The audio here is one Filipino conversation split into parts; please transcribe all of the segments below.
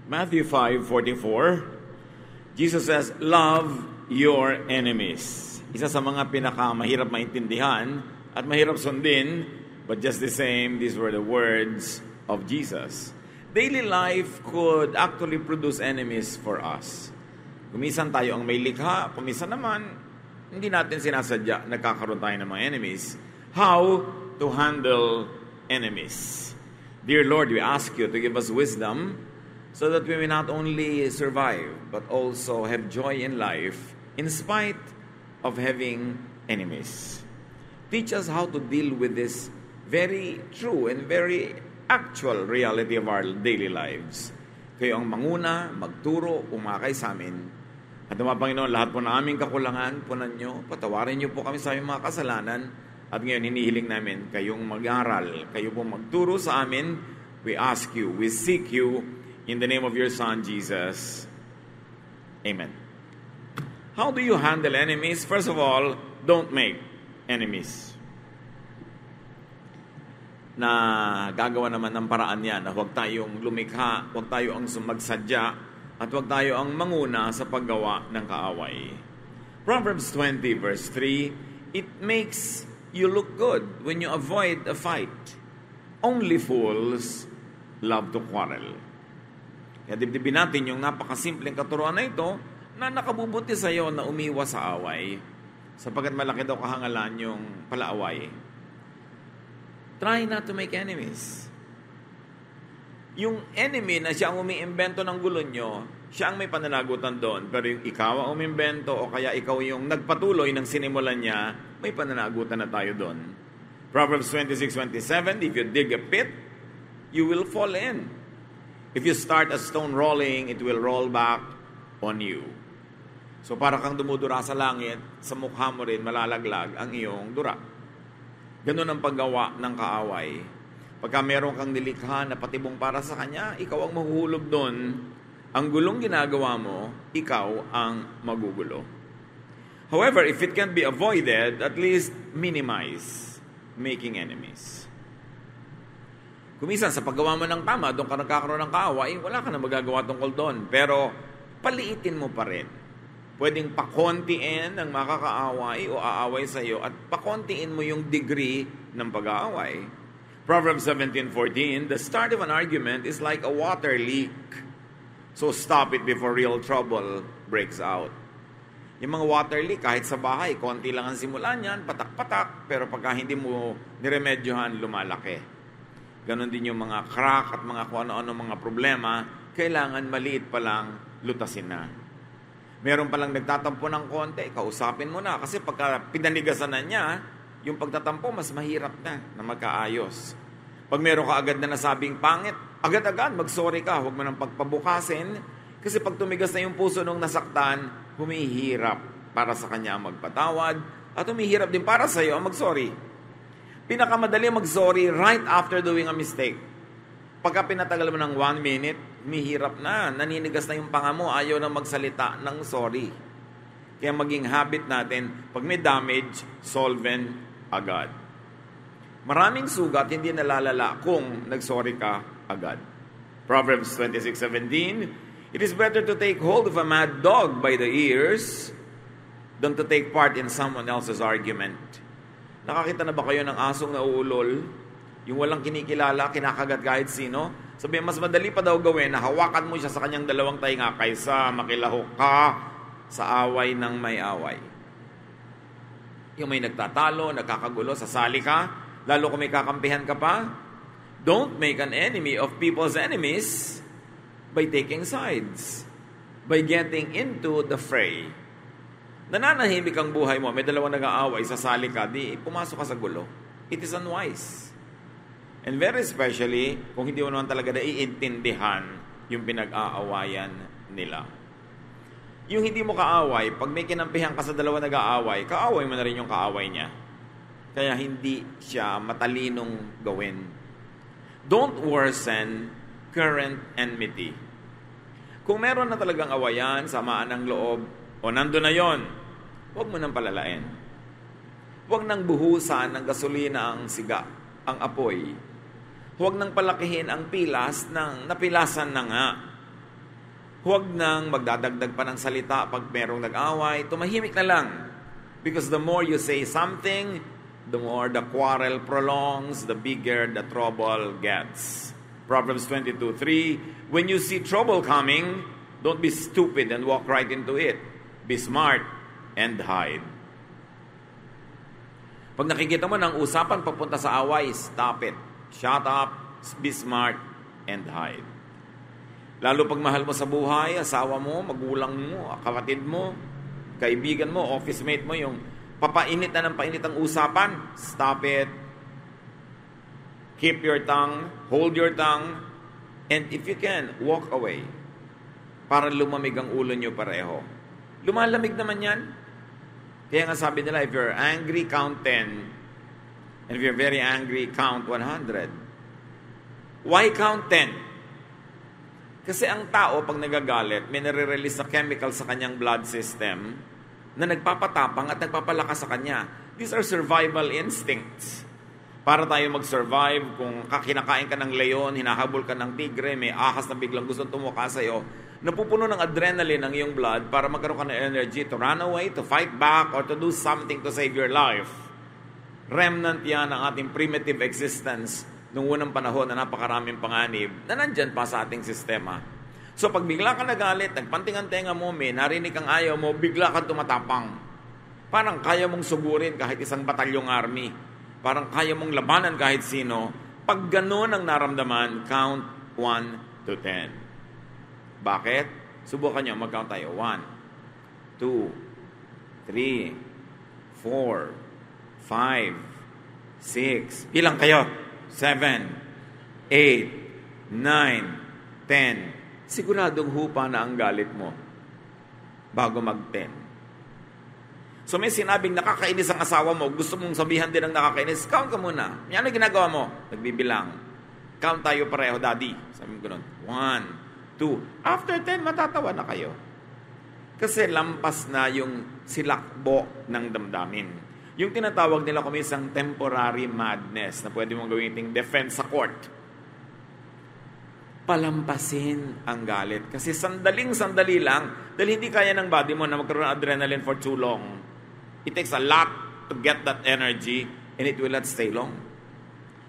Matthew 5:44, Jesus says, love your enemies. Isa sa mga pinakamahirap maintindihan at mahirap sundin, but just the same, these were the words of Jesus. Daily life could actually produce enemies for us. Kumisan tayo ang may likha, kumisan naman, hindi natin sinasadya, nagkakaroon tayo ng mga enemies. How to handle enemies? Dear Lord, we ask you to give us wisdom so that we may not only survive, but also have joy in life in spite of having enemies. Teach us how to deal with this very true and very actual reality of our daily lives. Kayo ang manguna, magturo, umakay sa amin. At mga Panginoon, lahat po na aming kakulangan, punan nyo, patawarin nyo po kami sa aming mga kasalanan. At ngayon, hinihiling namin kayong mag-aral, kayo po magturo sa amin. We ask you, we seek you, in the name of your Son, Jesus. Amen. How do you handle enemies? First of all, don't make enemies. Na gagawa naman ng paraan yan na huwag tayong lumikha, huwag tayo ang magsadya, at huwag tayo ang manguna sa paggawa ng kaaway. Proverbs 20 verse 3, it makes you look good when you avoid a fight. Only fools love to quarrel. Kaya dibdibin natin yung napakasimpleng katuruan na ito na nakabubuti sa iyo na umiwas sa away, sapagkat malaki daw kahangalan yung palaaway. Try not to make enemies. Yung enemy na siya ang umiimbento ng gulo nyo, siya ang may pananagutan doon. Pero yung ikaw ang umiimbento o kaya ikaw yung nagpatuloy ng sinimulan niya, may pananagutan na tayo doon. Proverbs 26:27, if you dig a pit, you will fall in. If you start a stone rolling, it will roll back on you. So para kang dumudura sa langit, sa mukha mo rin malalaglag ang iyong dura. Ganun ang paggawa ng kaaway. Pagka meron kang nilikha na patibong para sa kanya, ikaw ang mahuhulog doon. Ang gulong ginagawa mo, ikaw ang magugulo. However, if it can be avoided, at least minimize making enemies. Kumisan, sa paggawa mo ng tama, doon ka nagkakaroon ng kaaway, wala ka na magagawa tungkol doon. Pero, paliitin mo pa rin. Pwedeng pakontiin ang makakaaway o aaway sa iyo at pakontiin mo yung degree ng pag-aaway. Proverbs 17:14, the start of an argument is like a water leak. So stop it before real trouble breaks out. Yung mga water leak, kahit sa bahay, konti lang ang simulan yan, patak-patak, pero pagka hindi mo niremedyohan, lumalaki. Ganon din yung mga crack at mga kung ano-ano mga problema, kailangan maliit pa lang, lutasin na. Meron palang nagtatampo ng konti, kausapin mo na. Kasi pagka pinanigasan na niya, yung pagtatampo, mas mahirap na magkaayos. Pag meron ka agad na nasabing pangit, agad-agad, mag-sorry ka, huwag mo nang pagpabukasin. Kasi pag tumigas na yung puso nung nasaktan, humihirap para sa kanya ang magpatawad, at humihirap din para sa iyo ang mag-sorry. Pinakamadali mag-sorry right after doing a mistake. Pagka pinatagal mo ng 1 minute, humihirap na, naninigas na yung panga mo, ayaw na magsalita ng sorry. Kaya maging habit natin, pag may damage, solvent agad. Maraming sugat hindi nalalala kung nagsorry ka agad. Proverbs 26:17, it is better to take hold of a mad dog by the ears than to take part in someone else's argument. Nakakita na ba kayo ng asong nauulol? Yung walang kinikilala, kinakagat kahit sino? Sabi, mas madali pa daw gawin na hawakan mo siya sa kanyang dalawang tainga kaysa makilahok ka sa away ng may away. Yung may nagtatalo, nagkakagulo, sasali ka, lalo kung may kakampihan ka pa. Don't make an enemy of people's enemies by taking sides, by getting into the fray. Nananahimik ang buhay mo, may dalawang nag-aaway, sasali ka, di pumasok ka sa gulo. It is unwise. And very especially, kung hindi mo naman talaga naiintindihan yung pinag-aawayan nila. Yung hindi mo kaaway, pag may kinampihan ka sa dalawa nag-aaway, kaaway mo na rin yung kaaway niya. Kaya hindi siya matalinong gawin. Don't worsen current enmity. Kung meron na talagang awayan, samaan ng loob, o nandun na yon, huwag mo nang palalain. Huwag nang buhusan ng gasolina ang siga, ang apoy. Huwag nang palakihin ang pilas ng napilasan na nga. Huwag nang magdadagdag pa ng salita pag merong nag-away. Tumahimik na lang. Because the more you say something, the more the quarrel prolongs, the bigger the trouble gets. Proverbs 22:3, when you see trouble coming, don't be stupid and walk right into it. Be smart and hide. Pag nakikita mo ng usapan papunta sa away, stop it. Shut up, be smart, and hide. Lalo pag mahal mo sa buhay, asawa mo, magulang mo, kapatid mo, kaibigan mo, office mate mo, yung papainit na ng painit ang usapan, stop it. Keep your tongue, hold your tongue, and if you can, walk away. Para lumamig ang ulo nyo pareho. Lumalamig naman yan. Kaya nga sabi nila, if you're angry, count 10. And if you're very angry, count 100. Why count 10? Kasi ang tao, pag nagagalit, may nare-release na chemical sa kanyang blood system na nagpapatapang at nagpapalakas sa kanya. These are survival instincts. Para tayo mag-survive, kung kinakain ka ng leon, hinahabol ka ng tigre, may ahas na biglang gustong tumuka sa'yo, napupuno ng adrenaline ang iyong blood para magkaroon ka ng energy to run away, to fight back, or to do something to save your life. Remnant yan ang ating primitive existence nung unang panahon na napakaraming panganib na nandyan pa sa ating sistema. So pag bigla ka nagalit, nagpanting ang tenga mo, may narinig kang ayaw mo, bigla kang tumatapang. Parang kaya mong sugurin kahit isang batalyong army. Parang kaya mong labanan kahit sino. Pag gano'n ang naramdaman, count 1 to 10. Bakit? Subukan nyo, mag-count tayo. 1, 2, 3, 4, 5, 6. Ilang kayo? 7, 8, 9, 10. Siguradong hupa na ang galit mo bago mag-10. So may sinabing nakakainis ang asawa mo, gusto mong sabihan din ang nakakainis, count ka muna. Yan ang ginagawa mo? Nagbibilang. Count tayo pareho, daddy. Sabi mo gano'n. 1, 2. After 10, matatawa na kayo. Kasi lampas na yung silakbo ng damdamin. Yung tinatawag nila kung isang temporary madness na pwede mong gawin iting defense sa court. Palampasin ang galit. Kasi sandaling-sandali lang, dahil hindi kaya ng body mo na magkaroon ng adrenaline for too long. It takes a lot to get that energy and it will not stay long.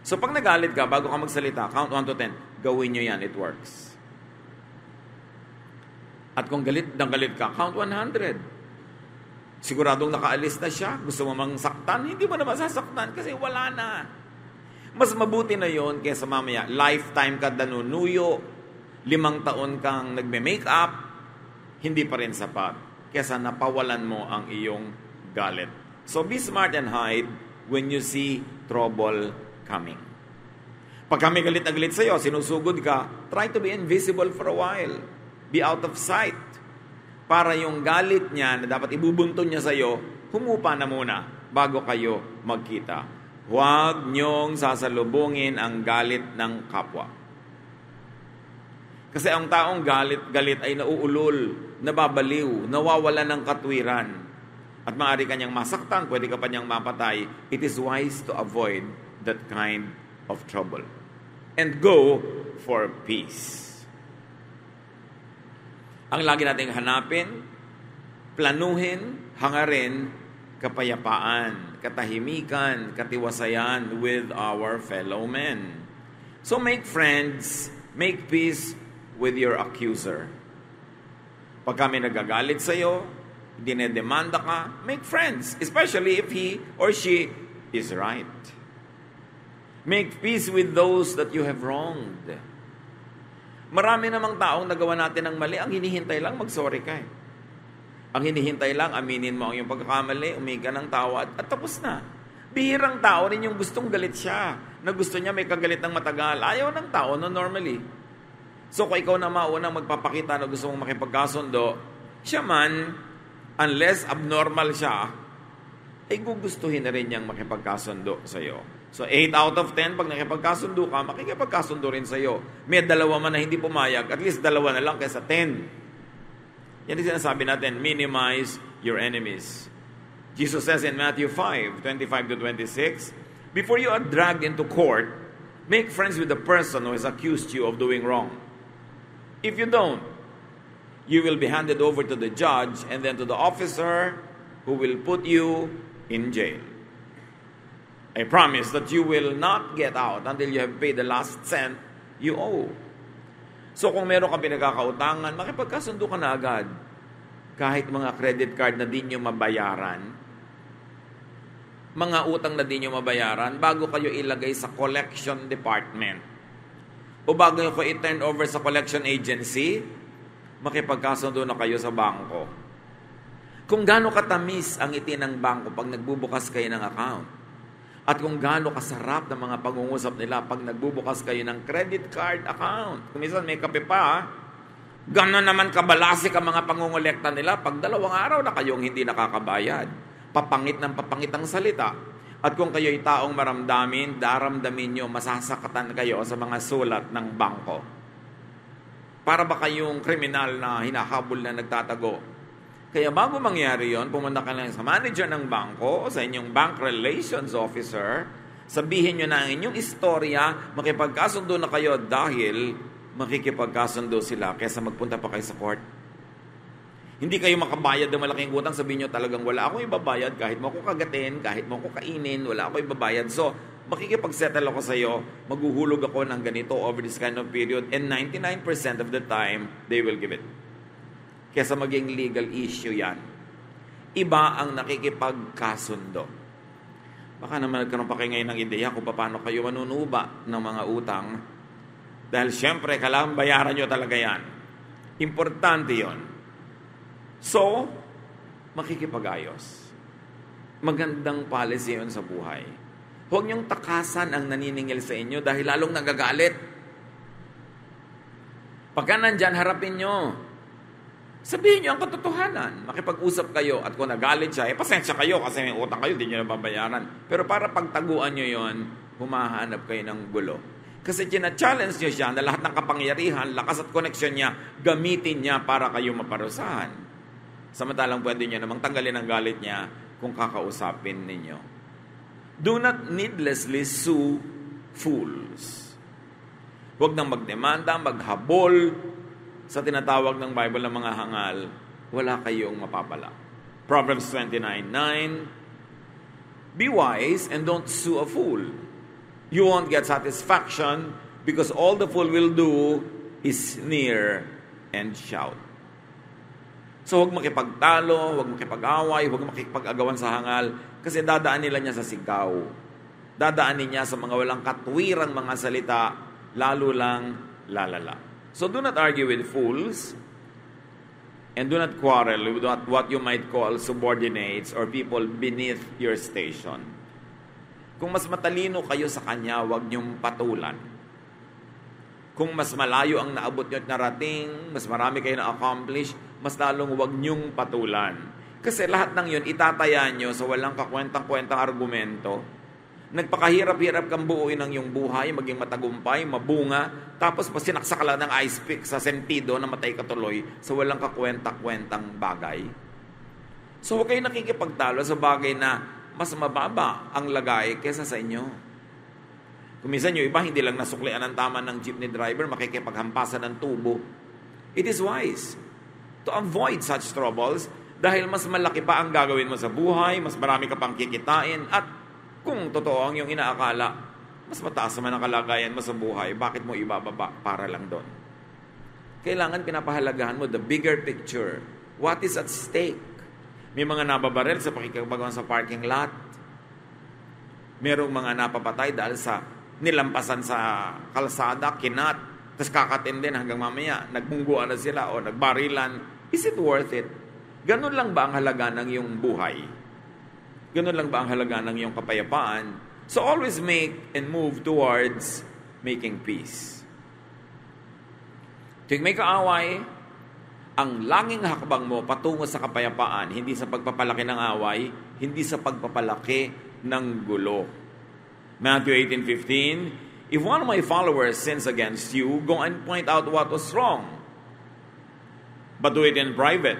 So pag nagalit ka, bago ka magsalita, count 1 to 10, gawin nyo yan, it works. At kung galit ka, count 100. Siguradong nakaalis na siya. Gusto mo mang saktan? Hindi mo na masasaktan kasi wala na. Mas mabuti na yon kaysa mamaya. Lifetime ka danunuyo. 5 taon kang nagme-makeup. Hindi pa rin sapat. Kaysa napawalan mo ang iyong galit. So be smart and hide when you see trouble coming. Pag kami galit na galit sa'yo, sinusugod ka, try to be invisible for a while. Be out of sight. Para yung galit niya na dapat ibubunton niya sa iyo, humupa na muna bago kayo magkita. Huwag niyong sasalubungin ang galit ng kapwa. Kasi ang taong galit ay nauulol, nababaliw, nawawala ng katwiran. At maaari kanyang masaktan, pwede ka pa niyang mapatay. It is wise to avoid that kind of trouble. And go for peace. Ang lagi nating hanapin, planuhin, hangarin, kapayapaan, katahimikan, katiwasayan with our fellow men. So make friends, make peace with your accuser. Pag kami nagagalit sa'yo, dinedemanda ka, make friends, especially if he or she is right. Make peace with those that you have wronged. Marami namang taong nagawa natin ng mali, ang hinihintay lang mag-sorry ka. Ang hinihintay lang, aminin mo ang iyong pagkakamali, umiga ng tawad, at tapos na. Bihirang tao rin yung gustong galit siya, na gusto niya may kagalit ng matagal. Ayaw ng tao, no, normally. So kung ikaw na maunang magpapakita na gusto mong makipagkasundo, siya man, unless abnormal siya, ay gugustuhin na rin niyang makipagkasundo sa iyo. So 8 out of 10, pag nakipagkasundo ka, makikipagkasundo rin sa iyo. May 2 man na hindi pumayag, at least 2 na lang kaysa 10. Yan yung sinasabi natin, minimize your enemies. Jesus says in Matthew 5:25-26, before you are dragged into court, make friends with the person who has accused you of doing wrong. If you don't, You will be handed over to the judge and then to the officer who will put you in jail. I promise that you will not get out until you have paid the last cent you owe. So kung meron ka pinagkakautangan, makipagkasundo ka na agad. Kahit mga credit card na di nyo mabayaran, mga utang na di nyo mabayaran, bago kayo ilagay sa collection department o bago nyo ko i-turn over sa collection agency, makipagkasundo na kayo sa bangko. Kung gaano katamis ang ngiti ng bangko pag nagbubukas kayo ng account, at kung gaano kasarap ng mga pag-uusap nila pag nagbubukas kayo ng credit card account. Kung minsan may kape pa, gano'n naman kabalasik ang mga pangungulekta nila pag 2 araw na kayong hindi nakakabayad. Papangit ng papangit ang salita. At kung kayo'y taong maramdamin, daramdamin nyo, masasakatan kayo sa mga sulat ng bangko. Para ba kayong kriminal na hinahabol na nagtatago? Kaya bago mangyari yon, pumunta ka lang sa manager ng bangko o sa inyong bank relations officer, sabihin nyo na ang inyong istorya, makipagkasundo na kayo dahil makikipagkasundo sila kaysa magpunta pa kayo sa court. Hindi kayo makabayad ng malaking utang, sabihin nyo talagang wala akong ibabayad, kahit mo ako kagatin, kahit mo ako kainin, wala akong ibabayad. So, makikipagsettle ako sa iyo, maghuhulog ako ng ganito over this kind of period, and 99% of the time, they will give it. Kesa maging legal issue yan. Iba ang nakikipagkasundo. Baka naman nagkaroon pa kayo ngayon ng ideya kung paano kayo manunuba ng mga utang. Dahil siyempre, kailangan bayaran nyo talaga yan. Importante yon. So, makikipag-ayos. Magandang policy yun sa buhay. Huwag niyong takasan ang naniningil sa inyo dahil lalong nagagalit. Pagka nandyan, harapin nyo. Sabihin niyo ang katotohanan. Makipag-usap kayo at kung nagalit siya, pasensya kayo kasi may utang kayo, hindi niyo nababayaran. Pero para pagtaguan niyo yon, humahanap kayo ng gulo. Kasi challenge niyo siya na lahat ng kapangyarihan, lakas at koneksyon niya, gamitin niya para kayo maparusahan. Samantalang pwede niyo namang tanggalin ang galit niya kung kakausapin ninyo. Do not needlessly sue fools. Huwag nang magdemanda, maghabol, sa tinatawag ng Bible ng mga hangal, wala kayong mapapala. Proverbs 29:9, be wise and don't sue a fool. You won't get satisfaction because all the fool will do is sneer and shout. So huwag makipagtalo, huwag makipag-away, huwag makipag-agawan sa hangal kasi dadaan nila niya sa sigaw. Dadaanin niya sa mga walang katwirang mga salita, lalo lang lalala. So do not argue with fools and do not quarrel with what you might call subordinates or people beneath your station. Kung mas matalino kayo sa kanya, huwag niyong patulan. Kung mas malayo ang naabot niyo at narating, mas marami kayo na-accomplish, mas lalong huwag niyong patulan. Kasi lahat ng yun, itataya niyo sa walang kakwentang-kwentang argumento. Nagpakahirap-hirap kang buuin ang iyong buhay, maging matagumpay, mabunga, tapos pasinaksa ka lang ng ice pick sa sentido na matay ka tuloy sa walang kakwenta-kwentang bagay. So huwag kayo nakikipagtalo sa bagay na mas mababa ang lagay kesa sa inyo. Kung minsan yung iba, hindi lang nasuklian ang tama ng jeepney driver, makikipaghampasan ng tubo. It is wise to avoid such troubles dahil mas malaki pa ang gagawin mo sa buhay, mas marami ka pang kikitain, at kung totoo ang iyong inaakala, mas mataas naman ang kalagayan mo sa buhay, bakit mo ibababa para lang doon? Kailangan pinapahalagahan mo the bigger picture. What is at stake? May mga nababaril sa pakikipagawan sa parking lot. Merong mga napapatay dahil sa nilampasan sa kalsada, kinat, tapos kakatin din hanggang mamaya, nagmungguan na sila o nagbarilan. Is it worth it? Ganun lang ba ang halaga ng iyong buhay? Ganun lang ba ang halaga ng iyong kapayapaan? So always make and move towards making peace. Tuwing may kaaway, ang langing hakbang mo patungo sa kapayapaan, hindi sa pagpapalaki ng away, hindi sa pagpapalaki ng gulo. Matthew 18:15, if one of my followers sins against you, go and point out what was wrong. But do it in private,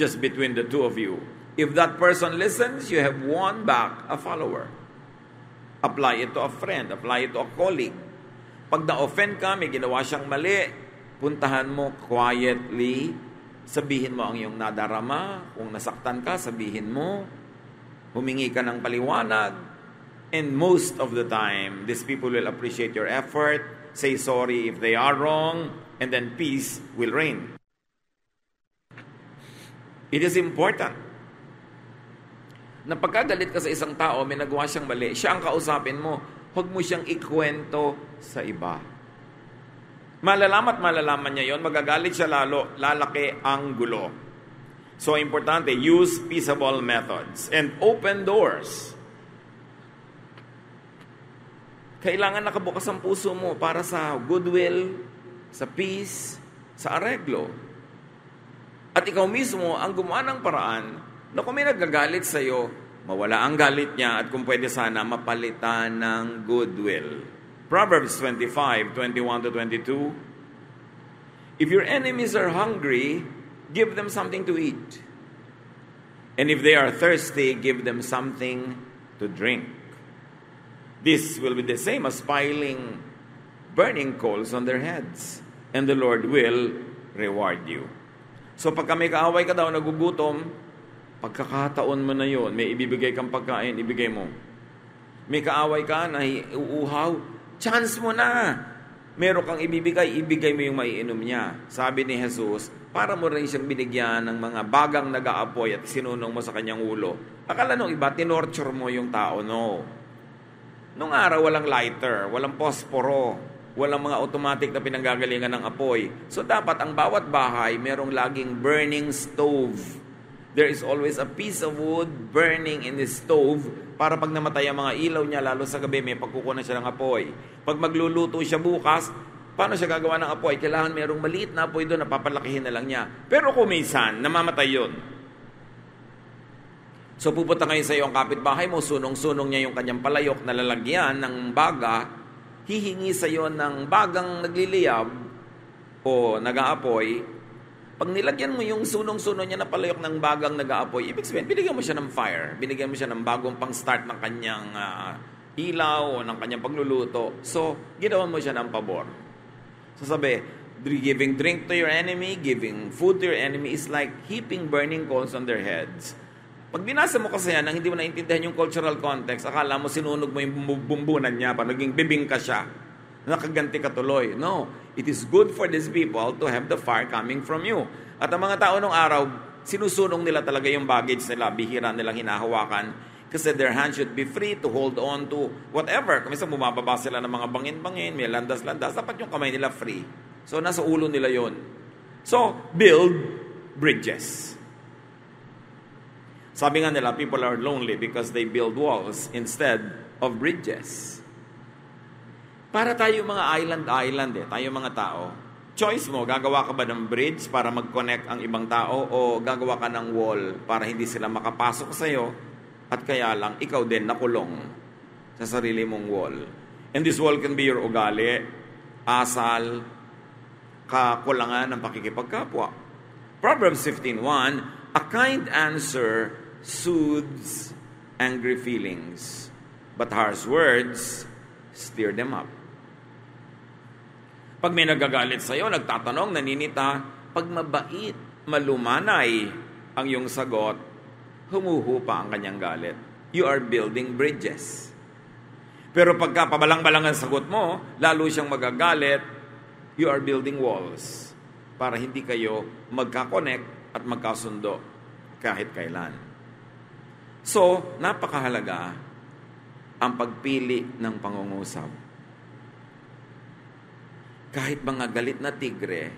just between the two of you. If that person listens, you have won back a follower. Apply it to a friend, apply it to a colleague. Pag na-offend ka, may ginawa siyang mali, puntahan mo quietly, Sabihin mo ang iyong nadarama. Kung nasaktan ka, sabihin mo. Humingi ka ng paliwanag. And most of the time, these people will appreciate your effort, say sorry if they are wrong, and then peace will reign. It is important na pagkagalit ka sa isang tao, may nagawa siyang mali, siya ang kausapin mo. Huwag mo siyang ikwento sa iba. Malalaman niya yon, magagalit siya lalo, lalaki ang gulo. So, importante, use peaceable methods and open doors. Kailangan nakabukas ang puso mo para sa goodwill, sa peace, sa areglo. At ikaw mismo ang gumawa ng paraan na kung may nagagalit sa iyo, mawala ang galit niya at kung pwede sana mapalitan ng goodwill. Proverbs 25:21-22. If your enemies are hungry, give them something to eat. And if they are thirsty, give them something to drink. This will be the same as piling burning coals on their heads, and the Lord will reward you. So pagka may kaaway ka daw, nagugutom, pagkakataon mo na yon, may ibibigay kang pagkain, ibigay mo. May kaaway ka, uuhaw, chance mo na. Meron kang ibigay mo yung maiinom niya. Sabi ni Jesus, para mo rin siyang binigyan ng mga bagang nag-aapoy at sinunong mo sa kanyang ulo. Akala nung iba, tinorture mo yung tao. No. Nung araw, walang lighter, walang posporo, walang mga automatic na pinanggagalingan ng apoy. So dapat ang bawat bahay, merong laging burning stove. There is always a piece of wood burning in the stove para pag namatay ang mga ilaw niya, lalo sa gabi, may pagkukunan siya ng apoy. Pag magluluto siya bukas, paano siya gagawa ng apoy? Kailangan merong maliit na apoy doon, napapalakihin na lang niya. Pero kung minsan, namamatay yun. So pupunta ngayon sa iyo ang kapitbahay mo, sunong-sunong niya yung kanyang palayok na lalagyan ng baga, hihingi sa iyo ng bagang nagliliyab o nag-aapoy. Pag nilagyan mo yung sunong-sunong niya na palayok ng bagang nag-aapoy, ibig sabihin, binigyan mo siya ng fire, binigyan mo siya ng bagong pang-start ng kanyang ilaw o ng kanyang pagluluto. So, ginawan mo siya ng pabor. So sabi, giving drink to your enemy, giving food to your enemy is like heaping burning coals on their heads. Pag binasa mo kasi yan, nang hindi mo naintindihan yung cultural context, akala mo sinunog mo yung bumbunan niya, pa naging bibing ka siya. Nakaganti ka tuloy. No, it is good for these people to have the fire coming from you. At ang mga tao nung araw, sinusunong nila talaga yung baggage nila, bihira nilang hinahawakan, kasi their hands should be free to hold on to whatever. Kung minsan bumababa sila ng mga bangin-bangin, may landas-landas, dapat yung kamay nila free. So, nasa ulo nila yon. So, build bridges. Sabi nga nila, people are lonely because they build walls instead of bridges. Para tayo mga island tayo mga tao, choice mo, gagawa ka ba ng bridge para mag-connect ang ibang tao o gagawa ka ng wall para hindi sila makapasok sa iyo at kaya lang ikaw din nakulong sa sarili mong wall. And this wall can be your ugali, asal, kakulangan ng pakikipagkapwa. Proverbs 15:1, a kind answer soothes angry feelings, but harsh words stir them up. Pag may nagagalit sa'yo, nagtatanong, naninita, pag mabait, malumanay ang iyong sagot, humuhupa ang kanyang galit. You are building bridges. Pero pagka pabalang-balang ang sagot mo, lalo siyang magagalit, you are building walls para hindi kayo magka-connect at magkasundo kahit kailan. So, napakahalaga ang pagpili ng pangungusap. Kahit mga galit na tigre,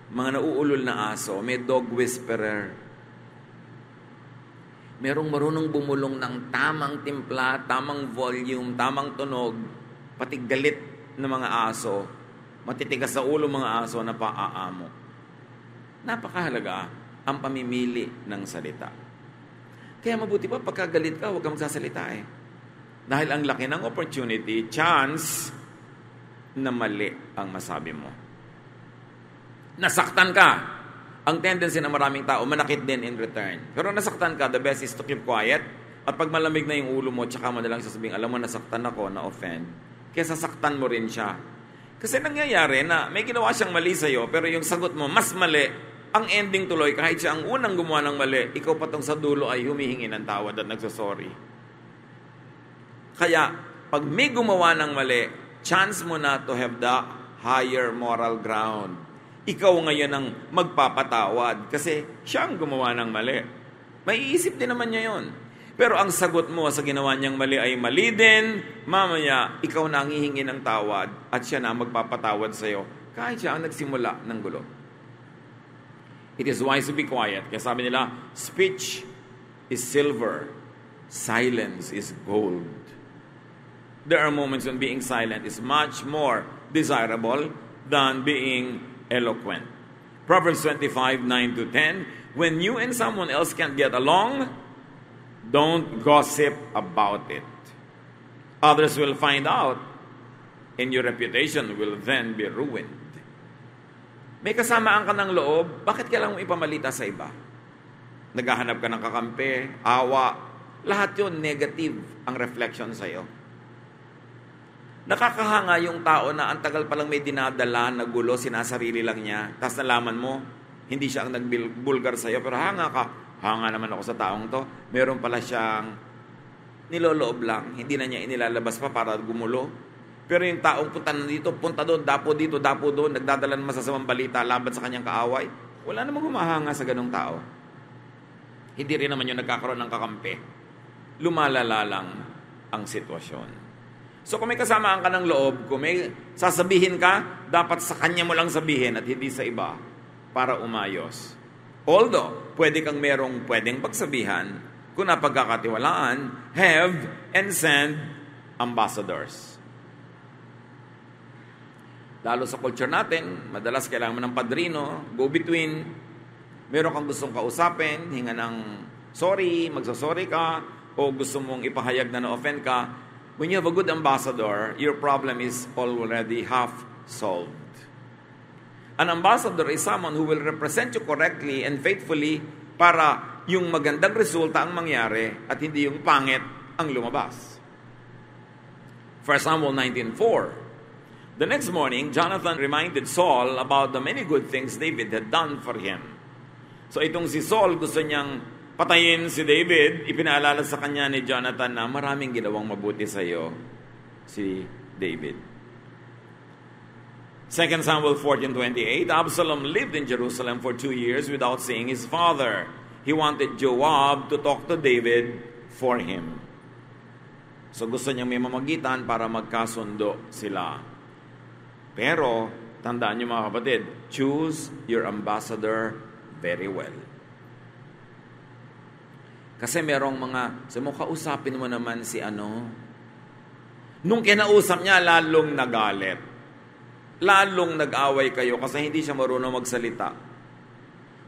mga nauulol na aso, may dog whisperer. Merong marunong bumulong ng tamang timpla, tamang volume, tamang tunog, pati galit ng mga aso, matitigas sa ulo mga aso na paaamo. Napakahalaga ang pamimili ng salita. Kaya mabuti pa, pagkagalit ka, huwag kang magsasalita eh. Dahil ang laki ng opportunity, chance, na mali ang masabi mo. Nasaktan ka. Ang tendency ng maraming tao, manakit din in return. Pero nasaktan ka, the best is to keep quiet. At pag malamig na yung ulo mo, tsaka mo na lang sasabihin, alam mo, nasaktan ako, na-offend. Kaya sasaktan mo rin siya. Kasi nangyayari na may ginawa siyang mali sa'yo, pero yung sagot mo, mas mali. ang ending tuloy, kahit siya ang unang gumawa ng mali, ikaw pa tong sa dulo ay humihingi ng tawad at nagsasorry. Kaya, pag may gumawa ng mali, chance mo na to have the higher moral ground. Ikaw ngayon ang magpapatawad kasi siya ang gumawa ng mali. May iisip din naman niya yon. Pero ang sagot mo sa ginawa niyang mali ay mali din, mamaya ikaw na ang hihingi ng tawad at siya na ang magpapatawad sa iyo kahit siya ang nagsimula ng gulo. It is wise to be quiet. Kaya sabi nila, speech is silver, silence is gold. There are moments when being silent is much more desirable than being eloquent. Proverbs 25:9-10, when you and someone else can't get along, don't gossip about it. Others will find out, and your reputation will then be ruined. May kasamaan ka ng loob, bakit kailangan mo ipamalita sa iba? Naghahanap ka ng kakampi, awa, lahat yun negative ang reflection sa iyo. Nakakahanga yung tao na ang tagal palang may dinadala na gulo, sinasarili lang niya, tapos nalaman mo, hindi siya ang nagbulgar sa iyo, pero hanga ka, hanga naman ako sa taong to, meron pala siyang niloloob lang, hindi na niya inilalabas pa para gumulo. Pero yung taong punta na dito, punta doon, dapo doon, nagdadala ng masasamang balita laban sa kanyang kaaway, wala namang humahanga sa ganong tao. Hindi rin naman yung nagkakaroon ng kakampi. Lumalala lang ang sitwasyon. So kung may kasamaan ka ng loob, kung may sasabihin ka, dapat sa kanya mo lang sabihin at hindi sa iba para umayos. Although, pwede kang merong pwedeng pagsabihan, kung napagkakatiwalaan, have and send ambassadors. Lalo sa culture natin, madalas kailangan mo ng padrino, go-between, meron kang gustong kausapin, hinga ng sorry, magsasorry ka, o gusto mong ipahayag na na-offend ka. When you have a good ambassador, your problem is already half solved. An ambassador is someone who will represent you correctly and faithfully para yung magandang resulta ang mangyari at hindi yung pangit ang lumabas. 1 Samuel 19:4. The next morning, Jonathan reminded Saul about the many good things David had done for him. So itong si Saul, gusto niyang patayin si David, ipinaalala sa kanya ni Jonathan na maraming ginawang mabuti sa iyo si David. 2 Samuel 14:28, Absalom lived in Jerusalem for 2 years without seeing his father. He wanted Joab to talk to David for him. So gusto niyang may mamagitan para magkasundo sila. Pero, tandaan niyo mga kapatid, choose your ambassador very well. Kasi merong mga, kausapin mo naman si ano. Nung kinausap niya, lalong nagalit. Lalong nag-away kayo kasi hindi siya marunong magsalita.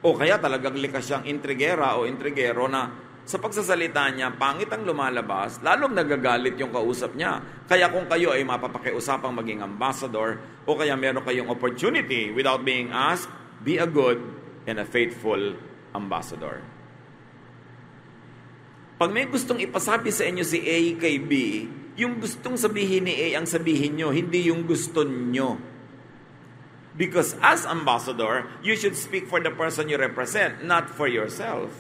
O kaya talagang likas siyang intrigera o intrigero na sa pagsasalita niya, pangit ang lumalabas, lalong nagagalit yung kausap niya. Kaya kung kayo ay mapapakiusapang maging ambassador o kaya meron kayong opportunity without being asked, be a good and a faithful ambassador. Pag may gustong ipasabi sa inyo si A kay B, yung gustong sabihin ni A ang sabihin nyo, hindi yung gusto nyo. Because as ambassador, you should speak for the person you represent, not for yourself.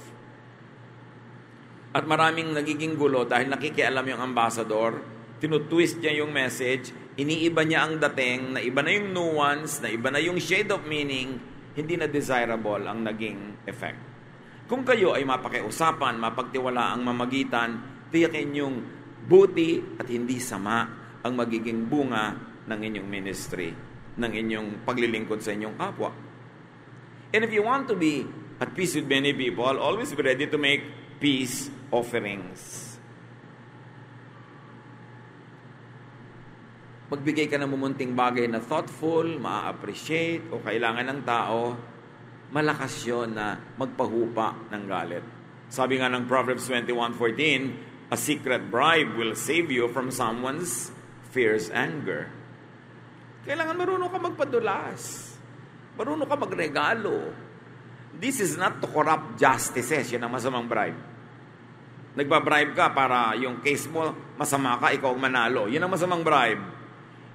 At maraming nagiging gulo dahil nakikialam yung ambassador, tinutwist niya yung message, iniiba niya ang dating, na iba na yung nuance, na iba na yung shade of meaning, hindi na desirable ang naging effect. Kung kayo ay mapakiusapan, mapagtiwala ang mamagitan, tiyakin yung buti at hindi sama ang magiging bunga ng inyong ministry, ng inyong paglilingkod sa inyong kapwa. And if you want to be at peace with many people, always be ready to make peace offerings. Magbigay ka ng mumunting bagay na thoughtful, ma-appreciate, o kailangan ng tao, malakas yun na magpahupa ng galit. Sabi nga ng Proverbs 21:14, a secret bribe will save you from someone's fierce anger. Kailangan marunong ka magpadulas. Marunong ka magregalo. This is not to corrupt justices. Yan ang masamang bribe. Nagpa-bribe ka para yung case mo, masama ka, ikaw ang manalo. Yan ang masamang bribe.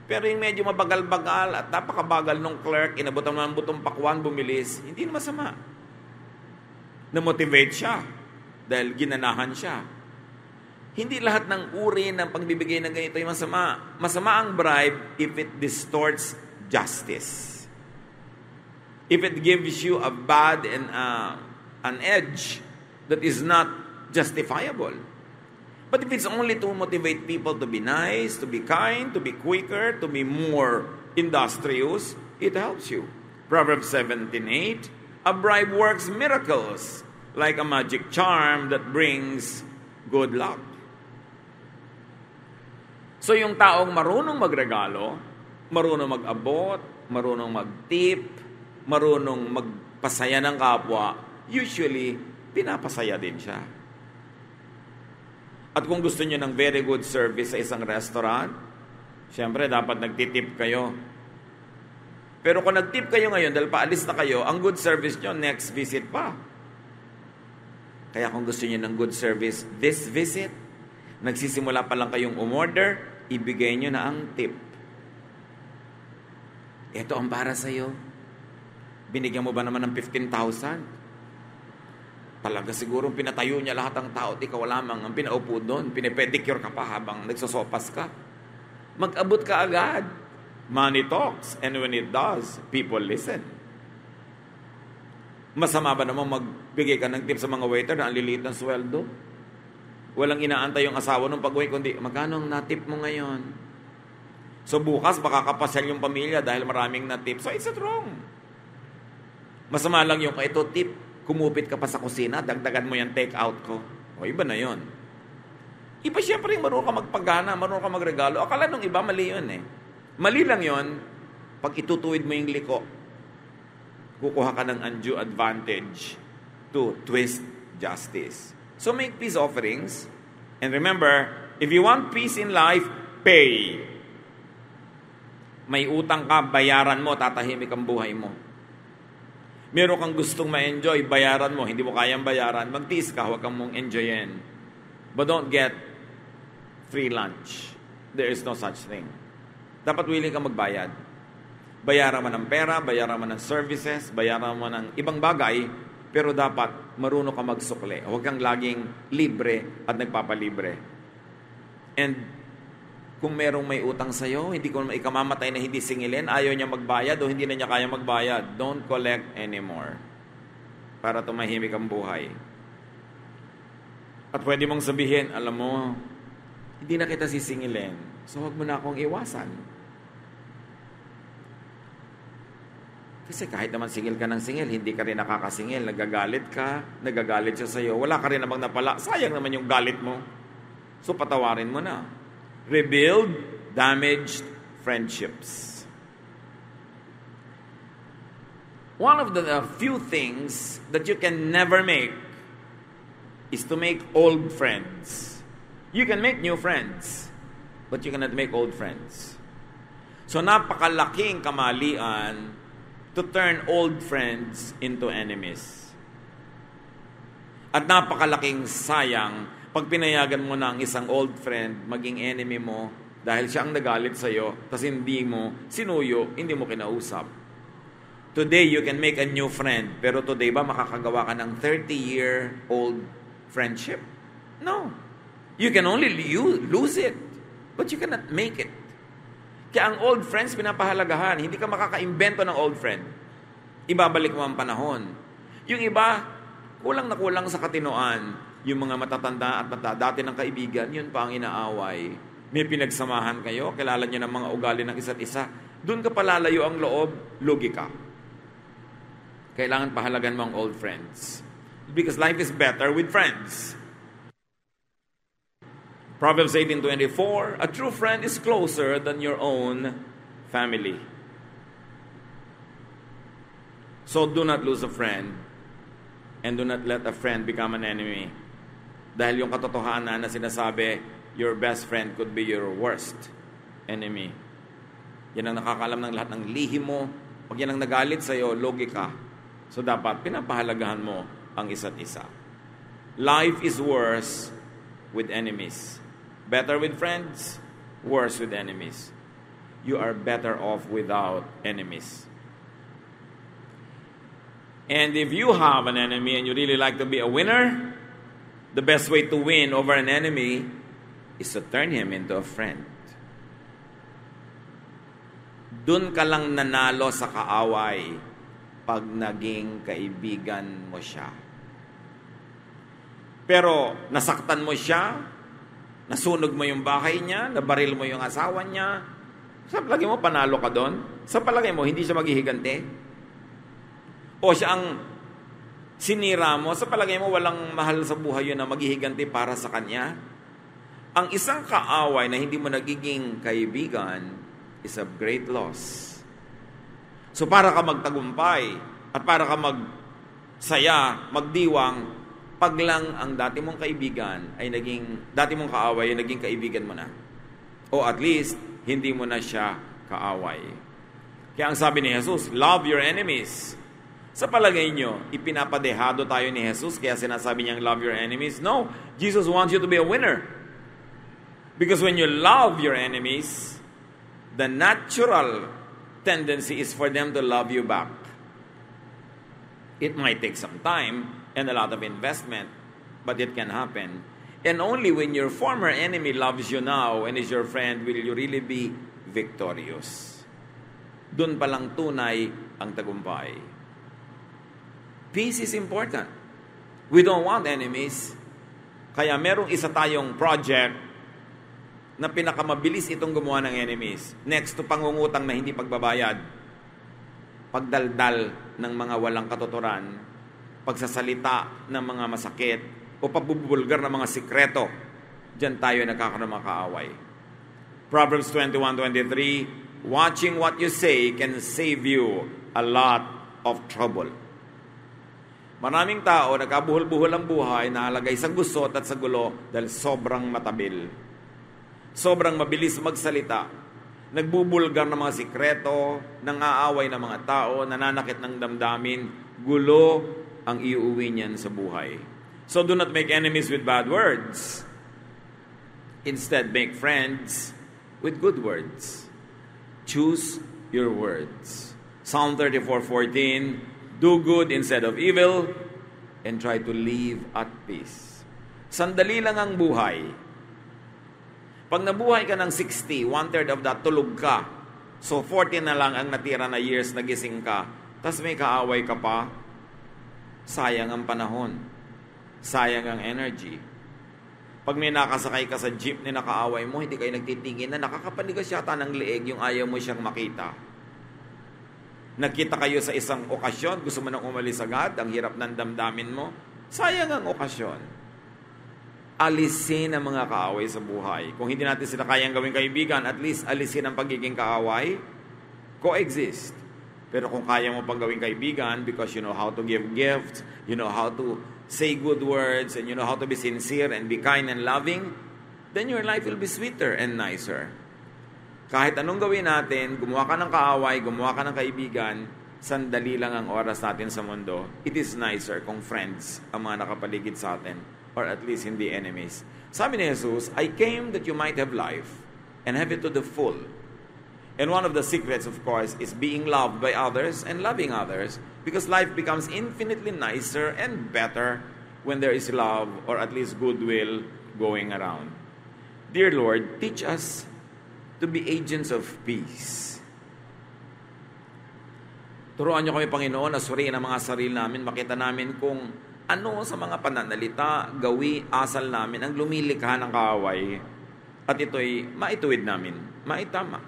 Pero yung medyo mabagal-bagal at napakabagal ng clerk, inabutan mo ng butong pakwan, bumilis, hindi na masama. Na-motivate siya dahil ginanahan siya. Hindi lahat ng uri ng pagbibigay ng ganito ay masama. Masama ang bribe if it distorts justice. If it gives you a bad and an edge that is not justifiable. But if it's only to motivate people to be nice, to be kind, to be quicker, to be more industrious, it helps you. Proverbs 17:8, a bribe works miracles like a magic charm that brings good luck. So yung taong marunong magregalo, marunong mag-abot, marunong mag-tip, marunong magpasaya ng kapwa, usually, pinapasaya din siya. At kung gusto niyo ng very good service sa isang restaurant, siyempre dapat nagtitip kayo. Pero kung nagtip kayo ngayon dahil paalis na kayo, ang good service niyo, next visit pa. Kaya kung gusto niyo ng good service, this visit, nagsisimula pa lang kayong umorder, ibigay niyo na ang tip. Ito ang para sa'yo. Binigyan mo ba naman ng 15,000? Talaga siguro pinatayo niya lahat ng tao at ikaw lamang ang pinaupo doon. Pinipedicure ka pa habang nagsosopas ka. Mag-abot ka agad. Money talks, and when it does, people listen. Masama ba naman magbigay ka ng tip sa mga waiter na ang liliit ng sweldo? Walang inaantay yung asawa ng pag-uwi, kundi magkano ang natip mo ngayon? So bukas baka kapasal yung pamilya dahil maraming natip. So it's not wrong. Masama lang yung ito tip. Kumupit ka pa sa kusina, dagdagan mo yung take out ko. O iba na yon. Iba siyempre yung marunong ka magpagana, marunong ka magregalo. Akala nung iba, mali yun eh. Mali lang yon pag itutuwid mo yung liko. Kukuha ka ng undue advantage to twist justice. So make peace offerings. And remember, if you want peace in life, pay. May utang ka, bayaran mo, tatahimik ang buhay mo. Meron kang gustong ma-enjoy, bayaran mo. Hindi mo kayang bayaran, magtiis ka, huwag kang mong enjoyin. But don't get free lunch. There is no such thing. Dapat willing ka magbayad. Bayaran mo ng pera, bayaran mo ng services, bayaran mo ng ibang bagay, pero dapat marunong ka magsukli. Huwag kang laging libre at nagpapalibre. And kung merong may utang sa'yo, hindi ko ikamamatay na hindi singilin, ayaw niya magbayad o hindi na niya kaya magbayad, don't collect anymore para tumahimik ang buhay. At pwede mong sabihin, alam mo, hindi na kita sisingilin, so huwag mo na akong iwasan. Kasi kahit naman singil ka ng singil, hindi ka rin nakakasingil, nagagalit ka, nagagalit siya sa'yo, wala ka rin namang napala, sayang naman yung galit mo. So patawarin mo na. Rebuild damaged friendships. One of the few things that you can never make is to make old friends. You can make new friends, but you cannot make old friends. So napakalaking kamalian to turn old friends into enemies. At napakalaking sayang pag pinayagan mo na ang isang old friend maging enemy mo dahil siya ang nagalit sa'yo kasi hindi mo sinuyo, hindi mo kinausap. Today, you can make a new friend, pero today ba makakagawa ka ng 30-year-old friendship? No. You can only lose it, but you cannot make it. Kaya ang old friends pinapahalagahan. Hindi ka makakaimbento ng old friend. Ibabalik mo ang panahon. Yung iba, kulang na kulang sa katinoan. Yung mga matatanda at dati ng kaibigan, yun pa ang inaaway. May pinagsamahan kayo, kilala nyo ng mga ugali ng isa't isa. Doon ka palalayo ang loob, lugi ka. Kailangan pahalagan mo ang old friends. Because life is better with friends. Proverbs 18:24, a true friend is closer than your own family. So do not lose a friend and do not let a friend become an enemy. Dahil yung katotohanan na sinasabi, your best friend could be your worst enemy. Yan ang nakakalam ng lahat ng lihim mo. Pag yan ang nagalit sa'yo, logi ka. So dapat pinapahalagahan mo ang isa't isa. Life is worse with enemies. Better with friends, worse with enemies. you are better off without enemies. And if you have an enemy and you really like to be a winner, the best way to win over an enemy is to turn him into a friend. Dun ka lang nanalo sa kaaway pag naging kaibigan mo siya. Pero nasaktan mo siya, nasunog mo yung bahay niya, nabaril mo yung asawa niya, sa palagay mo panalo ka doon? Sa palagay mo hindi siya maghihigante? O siya ang sinira mo, sa palagay mo walang mahal sa buhay yun na maghihiganti para sa kanya? Ang isang kaaway na hindi mo nagiging kaibigan is a great loss. So para ka magtagumpay at para ka magsaya, magdiwang, pag lang ang dati mong kaibigan ay dati mong kaaway ay naging kaibigan mo na. O at least, hindi mo na siya kaaway. Kaya ang sabi ni Jesus, love your enemies. Sa palagay nyo, ipinapadehado tayo ni Jesus kaya sinasabi niyang love your enemies? No, Jesus wants you to be a winner. Because when you love your enemies, the natural tendency is for them to love you back. It might take some time and a lot of investment, but it can happen. And only when your former enemy loves you now and is your friend will you really be victorious. Doon palang tunay ang tagumpay. Peace is important. We don't want enemies. Kaya merong isa tayong project na pinakamabilis itong gumawa ng enemies. Next to pangungutang na hindi pagbabayad, pagdaldal ng mga walang katuturan, pagsasalita ng mga masakit, o pagbubulgar ng mga sikreto. Diyan tayo nagkakaroon ng mga kaaway. Proverbs 21:23, watching what you say can save you a lot of trouble. Maraming tao nagkabuhol-buhol ang buhay, naalagay sa gusot at sa gulo dahil sobrang matabil. Sobrang mabilis magsalita. Nagbubulgar ng mga sikreto, nang-aaway ng mga tao, nananakit ng damdamin, gulo ang iuwi niyan sa buhay. So do not make enemies with bad words. Instead, make friends with good words. Choose your words. Psalm 34:14, do good instead of evil, and try to live at peace. Sandali lang ang buhay. Pag nabuhay ka ng 60, 1/3 of that, tulog ka. So 40 na lang ang natira na years na gising ka. Tas may kaaway ka pa. Sayang ang panahon. Sayang ang energy. Pag may nakasakay ka sa jeep na nakaaway mo, hindi kayo nagtitingin na nakakapanigas yata ng leeg yung ayaw mo siyang makita. Nagkita kayo sa isang okasyon, gusto mo nang umalis agad, ang hirap ng damdamin mo, sayang ang okasyon. Alisin ang mga kaaway sa buhay. Kung hindi natin sila kayang gawing kaibigan, at least alisin ang pagiging kaaway, coexist. Pero kung kaya mo pang gawing kaibigan because you know how to give gifts, you know how to say good words, and you know how to be sincere and be kind and loving, then your life will be sweeter and nicer. Kahit anong gawin natin, gumawa ka ng kaaway, gumawa ka ng kaibigan, sandali lang ang oras natin sa mundo. It is nicer kung friends ang mga nakapaligid sa atin, or at least hindi enemies. Sabi ni Jesus, I came that you might have life and have it to the full. And one of the secrets, of course, is being loved by others and loving others, because life becomes infinitely nicer and better when there is love, or at least goodwill going around. Dear Lord, teach us to be agents of peace. Turuan niyo kami, Panginoon, na suriin ang mga sarili namin, makita namin kung ano sa mga pananalita, gawi, asal namin ang lumilikha ng kaaway, at ito'y maituwid namin, maitama.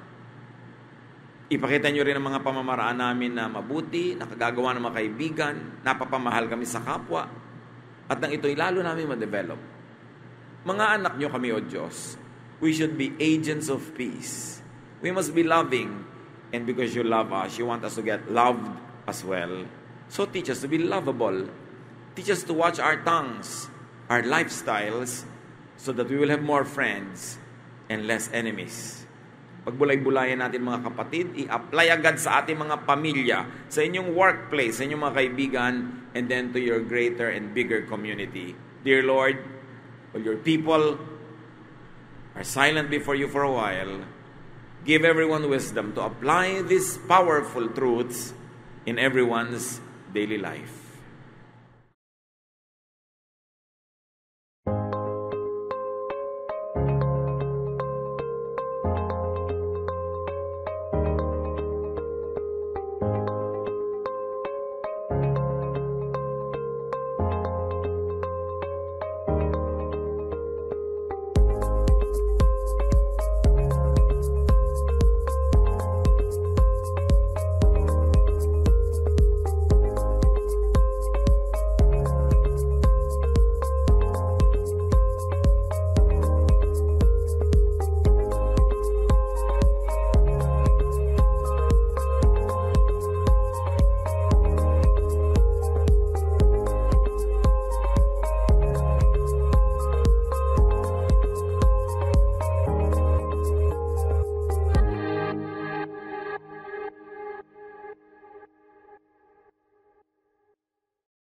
Ipakita niyo rin ang mga pamamaraan namin na mabuti, nakagagawa ng mga kaibigan, napapamahal kami sa kapwa, at nang ito'y lalo namin ma-develop. Mga anak niyo kami, O Diyos, we should be agents of peace. We must be loving. And because you love us, you want us to get loved as well. So teach us to be lovable. Teach us to watch our tongues, our lifestyles, so that we will have more friends and less enemies. Pagbulay-bulayan natin mga kapatid, i-apply agad sa ating mga pamilya, sa inyong workplace, sa inyong mga kaibigan, and then to your greater and bigger community. Dear Lord, all your people are silent before you for a while, Give everyone wisdom to apply these powerful truths in everyone's daily life.